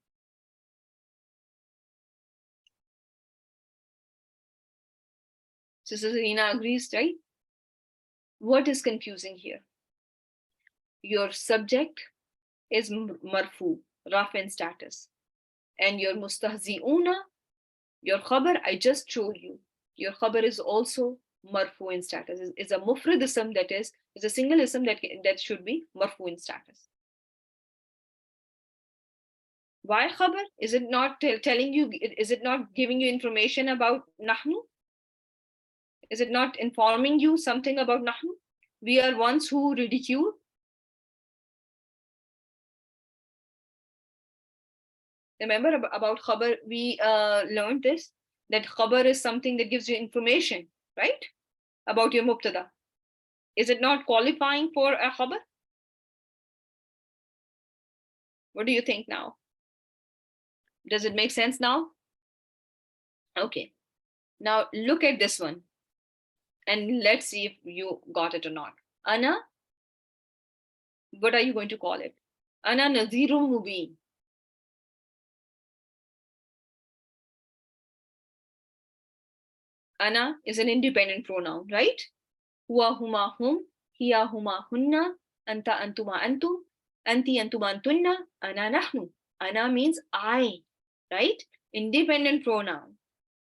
Sister Zarina agrees, right? What is confusing here? Your subject is marfu, raf in status. And your mustahzi'una, your khabar, I just showed you. Your khabar is also marfu in status. It's a mufrad ism, that is a single ism that should be marfu in status. Why khabar? Is it not telling you, is it not giving you information about nahnu? Is it not informing you something about nahnu? We are ones who ridicule. Remember about khabar, we learned this, that khabar is something that gives you information, right? About your mubtada. Is it not qualifying for a khabar? What do you think now? Does it make sense now? Okay. Now look at this one and let's see if you got it or not. Ana, what are you going to call it? Ana nazirun mubin. Ana is an independent pronoun, right? Huwa huma hum, hiya huma hunna, anta antuma antum, anti antuma antunna, ana nahnu. Ana means I, right? Independent pronoun.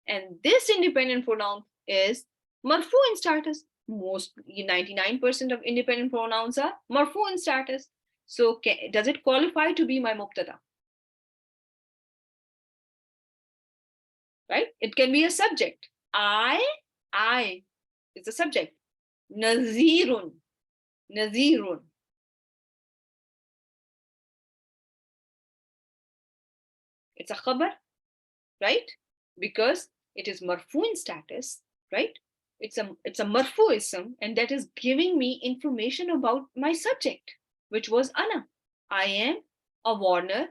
And this independent pronoun is marfu in status. most 99% of independent pronouns are marfu in status. So does it qualify to be my mubtada? Right? It can be a subject. I is a subject. Nazirun. Nazirun. It's a khabar, right? Because it is marfu in status, right? It's a marfu ism, and that is giving me information about my subject, which was ana. I am a warner.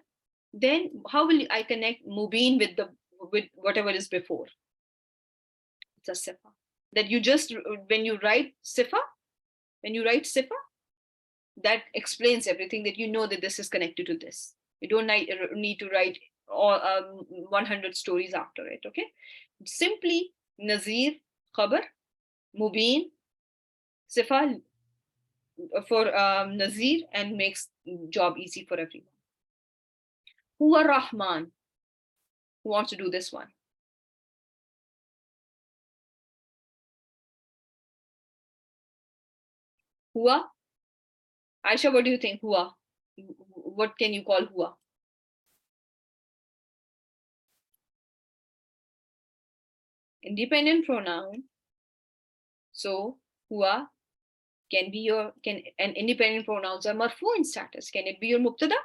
Then how will I connect mubin with whatever is before? It's a sifa. That you just, when you write sifa, that explains everything, that you know that this is connected to this. You don't need to write all 100 stories after it. Okay, simply nazir, khabar, mubin, sifa for nazir, and makes job easy for everyone. Huwa Rahman. Who wants to do this one? Huwa? Aisha, what do you think? Huwa? What can you call huwa? Independent pronoun. So huwa can be and independent pronouns are marfu in status. Can it be your mubtada?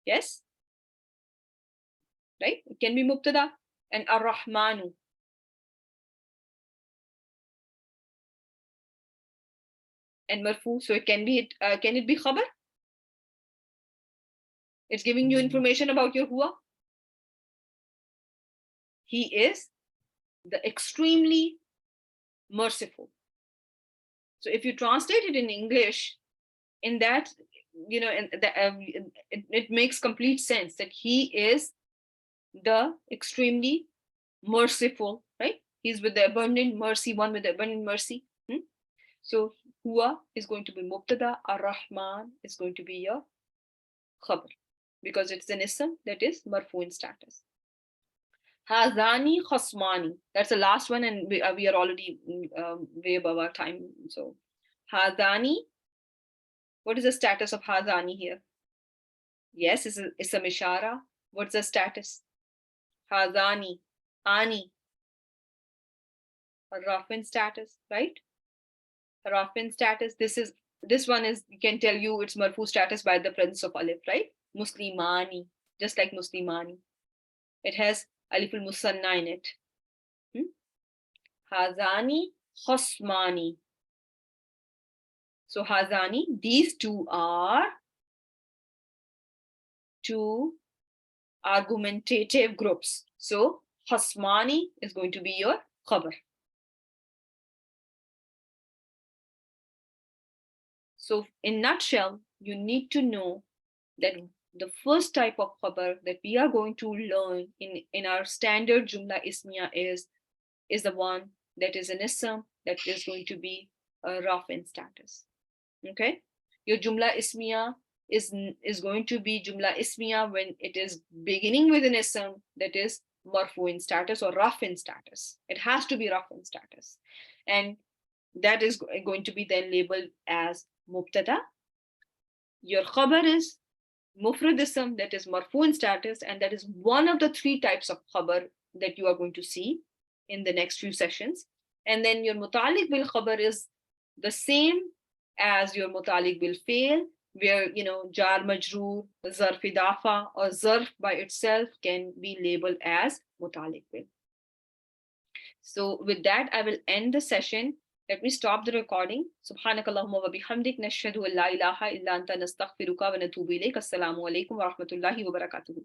Yes? Right? It can be mubtada. And ar-Rahmanu. And marfu. So it can be can it be khabar? It's giving you information about your huwa. He is the extremely merciful. So if you translate it in English, in that, it makes complete sense that he is the extremely merciful, right? He's with the abundant mercy, one with the abundant mercy. So huwa is going to be mubtada, ar-Rahman is going to be your khabar, because it's an ism that is marfu in status. Hazani khasmani. That's the last one, and we are already way above our time. So hazani, what is the status of hazani here? Yes, it's a mishara. What's the status? Hazani, ani, a rafin status, right? A rafin status. This one is, you can tell you it's marfu status by the presence of alif, right? Muslimani, just like muslimani. It has aliful musanna in it. Hazani khosmani. So hazani, these two are two argumentative groups. So khosmani is going to be your khabar. So in nutshell, you need to know that the first type of khabar that we are going to learn in our standard jumla ismiya is the one that is an ism that is going to be a rafin status. Okay, your jumla ismiya is going to be jumla ismiya when it is beginning with an ism that is marfu in status or rafin status. It has to be rafin status, and that is going to be then labeled as mubtada. Your khabar is mufrad ism that is marfu in status, and that is one of the three types of khabar that you are going to see in the next few sessions. And then your mutalik bil khabar is the same as your mutalik bil fail, where jar majroor, zarf idafa, or zarf by itself can be labeled as mutalik bil. So with that, I will end the session. Let me stop the recording. Subhanakallahumma wa bihamdik, nashhadu an la ilaha illa anta, nastaghfiruka wa natubu ilayk. Assalamu alaikum wa rahmatullahi wa barakatuhu.